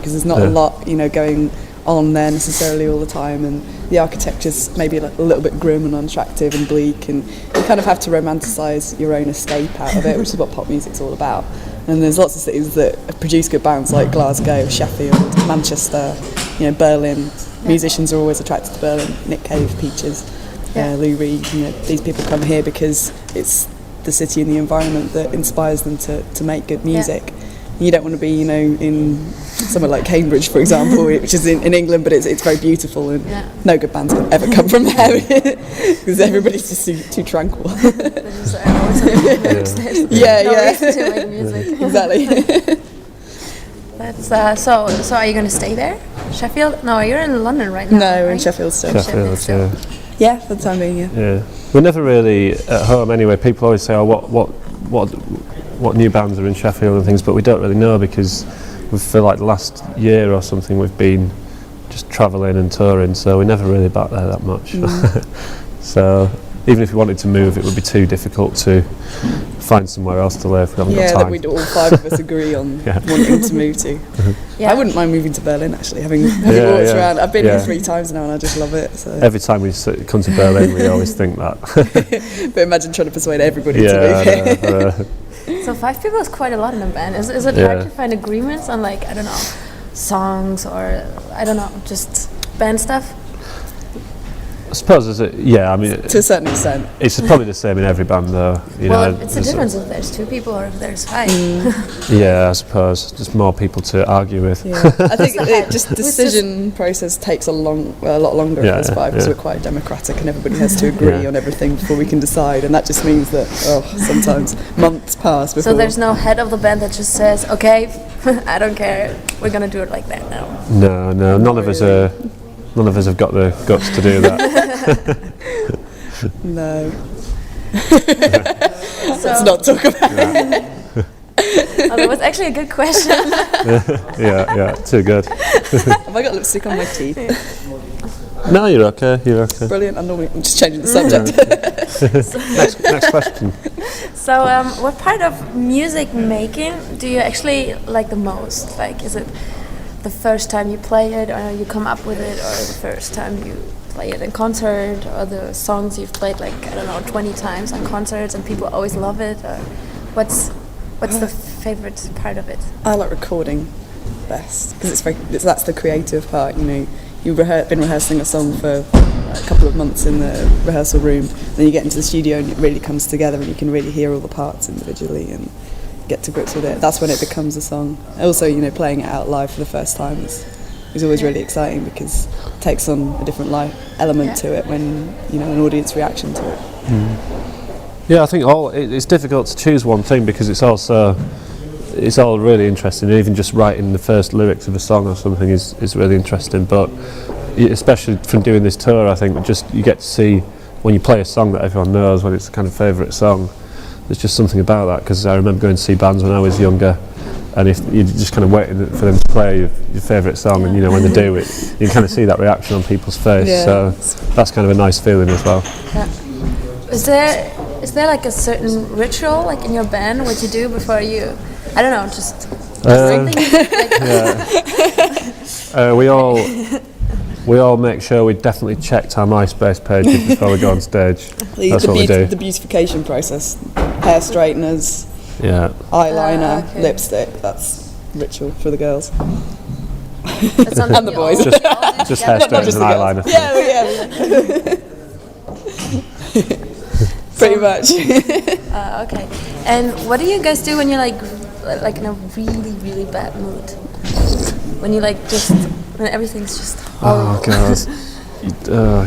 because there's not a lot, going on there necessarily all the time, and the architecture's maybe a little bit grim and unattractive and bleak, and you kind of have to romanticise your own escape out of it, which is what pop music's all about. And there's lots of cities that produce good bands like Glasgow, Sheffield, Manchester, Berlin. Musicians are always attracted to Berlin. Nick Cave, Peaches, Lou Reed. These people come here because it's the city and the environment that inspires them to make good music. You don't want to be, in somewhere like Cambridge, for example, which is in England, but it's very beautiful, and no good bands can ever come from there because everybody's just too tranquil. Exactly. That's so. Are you going to stay there, Sheffield? No, you're in London right now. No, right? in Sheffield still. Sheffield, yeah, for the time being. Yeah. We're never really at home anyway. People always say, "Oh, what new bands are in Sheffield and things," but we don't really know because for like the last year or something we've been just travelling and touring, so we're never really back there that much. So even if we wanted to move, it would be too difficult to find somewhere else to live. We haven't got time. That we'd all five of us agree on wanting to move to. I wouldn't mind moving to Berlin actually, having walked around. I've been here 3 times now and I just love it. So. Every time we come to Berlin we always think that. But imagine trying to persuade everybody to move here. So 5 people is quite a lot in a band. Is it hard to find agreements on songs or just band stuff? I suppose to a certain extent. It's probably the same in every band though. It's a difference if there's 2 people or if there's 5. Yeah, I suppose just more people to argue with. Yeah. I think the decision process takes a lot longer if there's 5 because we're quite democratic and everybody has to agree on everything before we can decide, and that just means that sometimes months pass before. So there's no head of the band that just says, okay, I don't care, we're gonna do it like that now. No, none of us are. None of us have got the guts to do that. No. Let's not talk about it. That was actually a good question. Yeah, too good. Have I got lipstick on my teeth? No, you're okay. Brilliant. I'm just changing the subject. Next question. So, what part of music making do you actually like the most? Like, is it the first time you play it, or you come up with it, or the first time you play it in concert, or the songs you've played 20 times on concerts and people always love it, or what's the favorite part of it? I like recording best because that's the creative part. You've been rehearsing a song for a couple of months in the rehearsal room, then you get into the studio and it really comes together and you can really hear all the parts individually and get to grips with it. That's when it becomes a song. Also, playing it out live for the first time is always really exciting because it takes on a different live element to it when an audience reaction to it. Yeah, I think it's difficult to choose one thing because it's all really interesting. Even just writing the first lyrics of a song or something is really interesting. But especially from doing this tour, I think you get to see when you play a song that everyone knows, when it's a kind of favourite song. There's just something about that, because I remember going to see bands when I was younger, and if you're just kind of waiting for them to play your favourite song, and when they do it, you kind of see that reaction on people's face. So that's kind of a nice feeling as well. Is there like a certain ritual in your band what you do before you, I don't know, just we all make sure we definitely checked our MySpace pages before we go on stage. That's what we do. The beautification process, hair straighteners, eyeliner, lipstick, that's ritual for the girls. And the boys. Just hair straighteners and eyeliner. Pretty much. Okay. And what do you guys do when you're like in a really, really bad mood? When you when everything's just horrible. Oh God,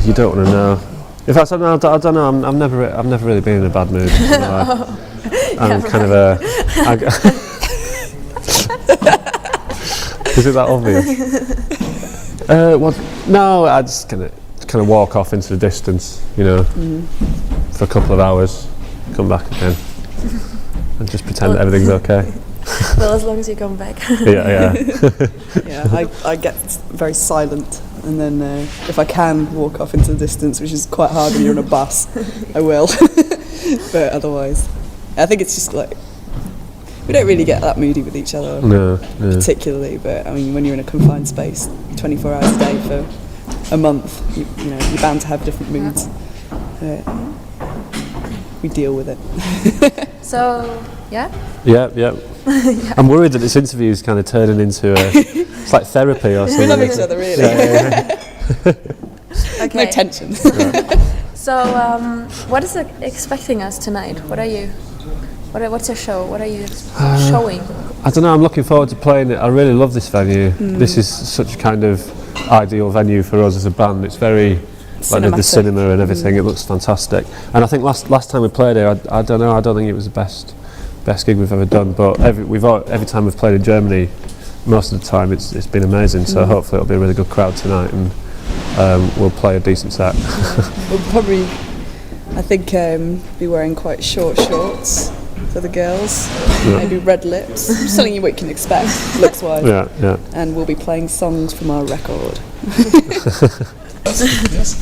you don't want to know. In fact, I don't know. I've never really been in a bad mood. I'm kind of a. Is it that obvious? No, I just kind of walk off into the distance, for a couple of hours, come back again, and just pretend that everything's okay. Well, as long as you come back. Yeah. I get very silent, and then if I can walk off into the distance, which is quite hard when you're on a bus, I will. But otherwise, I think it's just we don't really get that moody with each other No. particularly. But I mean, when you're in a confined space, 24 hours a day for a month, you know, you're bound to have different moods. We deal with it. So, yeah? Yeah. I'm worried that this interview is kind of turning into it's like therapy or something. We love each other, really. Okay. No tension. So, what is expecting us tonight? What's your show? What are you showing? I don't know, I'm looking forward to playing it. I really love this venue. This is such a kind of ideal venue for us as a band. It's very like the cinema and everything. It looks fantastic. And I think last time we played here, I don't know, I don't think it was the best gig we've ever done, but every time we've played in Germany, most of the time it's been amazing. So hopefully it'll be a really good crowd tonight, and we'll play a decent set. We'll probably, I think, be wearing quite short shorts for the girls, maybe red lips. I'm just telling you what you can expect, looks-wise. Yeah. And we'll be playing songs from our record. Yes.